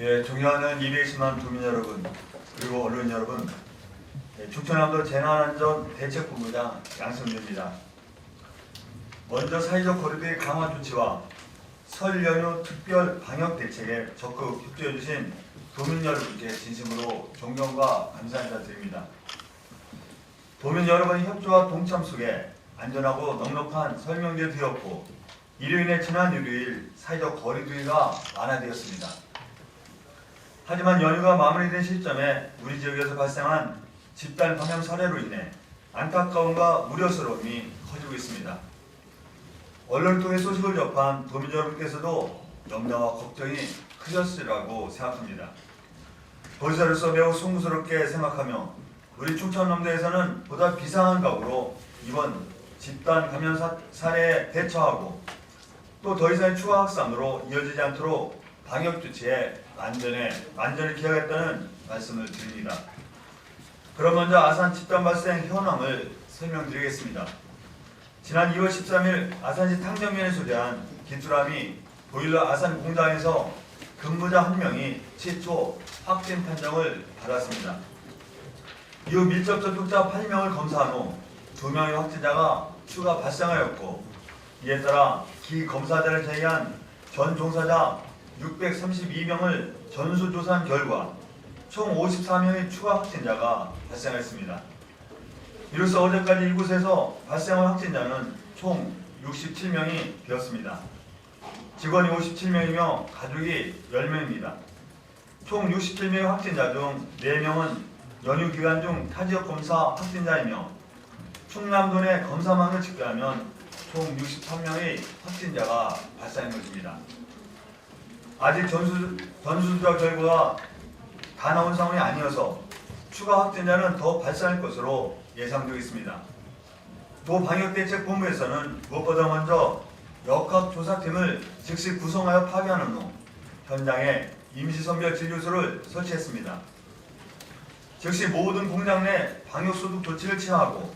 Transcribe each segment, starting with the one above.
존경하는 220만 도민 여러분, 그리고 언론 여러분, 충청남도 재난안전 대책본부장 양승규입니다. 먼저 사회적 거리두기 강화 조치와 설 연휴 특별 방역 대책에 적극 협조해 주신 도민 여러분께 진심으로 존경과 감사 인사드립니다. 도민 여러분의 협조와 동참 속에 안전하고 넉넉한 설명제 되었고, 이로 인해 지난 일요일 사회적 거리두기가 완화되었습니다. 하지만 연휴가 마무리된 시점에 우리 지역에서 발생한 집단 감염 사례로 인해 안타까움과 우려스러움이 커지고 있습니다. 언론을 통해 소식을 접한 도민 여러분께서도 염려와 걱정이 크셨으리라고 생각합니다. 도지사로서 매우 송구스럽게 생각하며 우리 충청남도에서는 보다 비상한 각오로 이번 집단 감염 사례에 대처하고 또 더 이상의 추가 확산으로 이어지지 않도록 방역 조치에 만전을 기하겠다는 말씀을 드립니다. 그럼 먼저 아산 집단 발생 현황을 설명드리겠습니다. 지난 2월 13일 아산시 탕정면에 소재한 기뚜라미 보일러 아산 공장에서 근무자 1명이 최초 확진 판정을 받았습니다. 이후 밀접 접촉자 8명을 검사한 후 2명의 확진자가 추가 발생하였고, 이에 따라 기검사자를 제외한 전 종사자 632명을 전수조사한 결과 총 54명의 추가 확진자가 발생했습니다. 이로써 어제까지 이곳에서 발생한 확진자는 총 67명이 되었습니다. 직원이 57명이며 가족이 10명입니다. 총 67명의 확진자 중 4명은 연휴 기간 중 타지역 검사 확진자이며 충남도 내 검사망을 집계하면 총 63명의 확진자가 발생한 것입니다. 아직 전수조사 결과가 다 나온 상황이 아니어서 추가 확진자는 더 발생할 것으로 예상되고 있습니다. 도 방역대책본부에서는 무엇보다 먼저 역학조사팀을 즉시 구성하여 파견한 후 현장에 임시선별진료소를 설치했습니다. 즉시 모든 공장 내 방역소독 조치를 취하고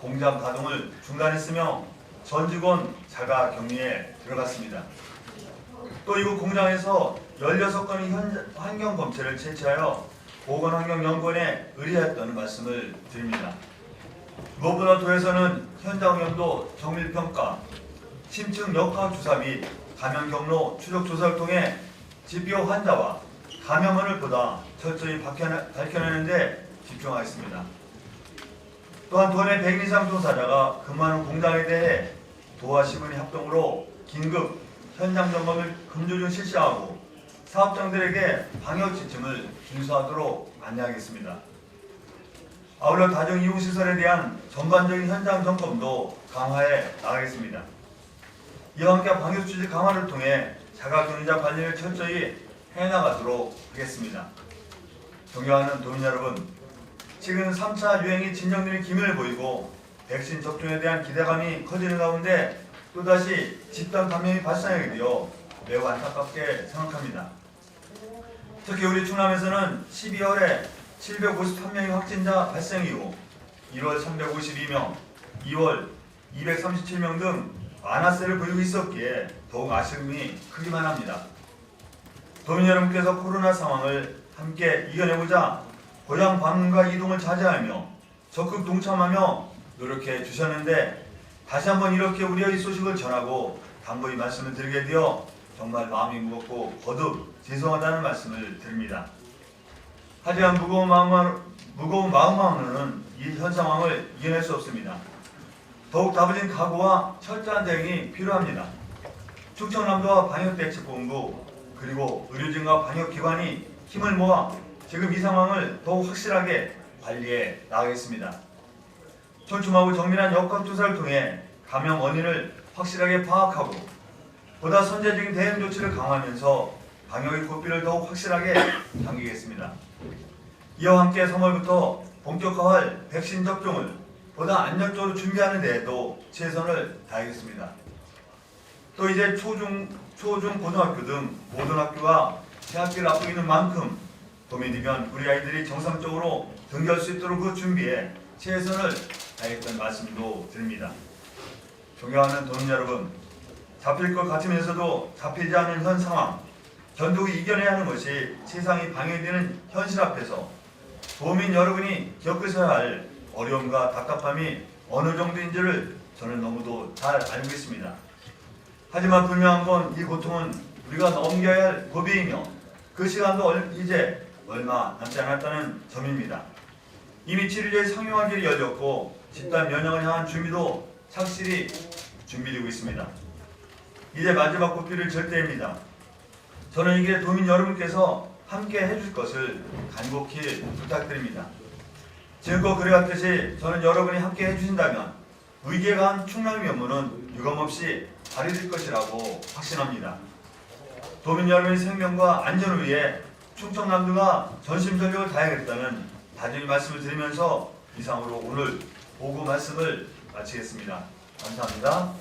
공장 가동을 중단했으며 전 직원 자가 격리에 들어갔습니다. 또 이곳 공장에서 16건의 환경검체를 채취하여 보건환경연구원에 의뢰했다는 말씀을 드립니다. 무엇보다 도에서는 현장 오염도 정밀평가, 심층 역학조사 및 감염 경로 추적 조사를 통해 집요 환자와 감염원을 보다 철저히 밝혀내는 데 집중하겠습니다. 또한 도내 100인 이상 종사자가 근무하는 공장에 대해 도와 시군의 합동으로 긴급 현장 점검을 금주중 실시하고 사업장들에게 방역 지침을 준수하도록 안내하겠습니다. 아울러 다중 이용시설에 대한 전반적인 현장 점검도 강화해 나가겠습니다. 이와 함께 방역 수칙 강화를 통해 자가격리자 관리를 철저히 해나가도록 하겠습니다. 존경하는 도민 여러분, 지금 3차 유행이 진정되는 기미를 보이고 백신 접종에 대한 기대감이 커지는 가운데 또다시 집단 감염이 발생하게 되어 매우 안타깝게 생각합니다. 특히 우리 충남에서는 12월에 753명의 확진자 발생 이후 1월 352명, 2월 237명 등 완화세를 보이고 있었기에 더욱 아쉬움이 크기만 합니다. 도민 여러분께서 코로나 상황을 함께 이겨내고자 고향 방문과 이동을 자제하며 적극 동참하며 노력해 주셨는데 다시 한번 이렇게 우려의 소식을 전하고 당부의 말씀을 드리게 되어 정말 마음이 무겁고 거듭 죄송하다는 말씀을 드립니다. 하지만 무거운 마음만으로는 이 현 상황을 이겨낼 수 없습니다. 더욱 다부진 각오와 철저한 대응이 필요합니다. 충청남도와 방역대책본부 그리고 의료진과 방역기관이 힘을 모아 지금 이 상황을 더욱 확실하게 관리해 나가겠습니다. 촘촘하고 정밀한 역학조사를 통해 감염 원인을 확실하게 파악하고 보다 선제적인 대응 조치를 강화하면서 방역의 고삐를 더욱 확실하게 당기겠습니다. 이와 함께 3월부터 본격화할 백신 접종을 보다 안정적으로 준비하는 데에도 최선을 다하겠습니다. 또 이제 초중, 고등학교 등 모든 학교가 새학기를 앞두고 있는 만큼 도민이면 우리 아이들이 정상적으로 등교할 수 있도록 그 준비에 최선을 다하겠다는 말씀도 드립니다. 존경하는 도민 여러분, 잡힐 것 같으면서도 잡히지 않는 현 상황, 견디고 이겨내야 하는 것이 세상이 방해되는 현실 앞에서 도민 여러분이 겪으셔야 할 어려움과 답답함이 어느 정도인지를 저는 너무도 잘 알고 있습니다. 하지만 분명한 건 이 고통은 우리가 넘겨야 할 고비이며 그 시간도 이제 얼마 남지 않았다는 점입니다. 이미 7일에 상용화길이 열렸고 집단 면역을 향한 준비도 착실히 준비되고 있습니다. 이제 마지막 고비를 절대입니다. 저는 이게 도민 여러분께서 함께 해줄 것을 간곡히 부탁드립니다. 지금껏 그래왔듯이 저는 여러분이 함께 해주신다면 위기에 가한 충남의 면모는 유감없이 발휘될 것이라고 확신합니다. 도민 여러분의 생명과 안전을 위해 충청남도가 전심전력을 다하겠다는 다짐의 말씀을 드리면서 이상으로 오늘 보고 말씀을 마치겠습니다. 감사합니다.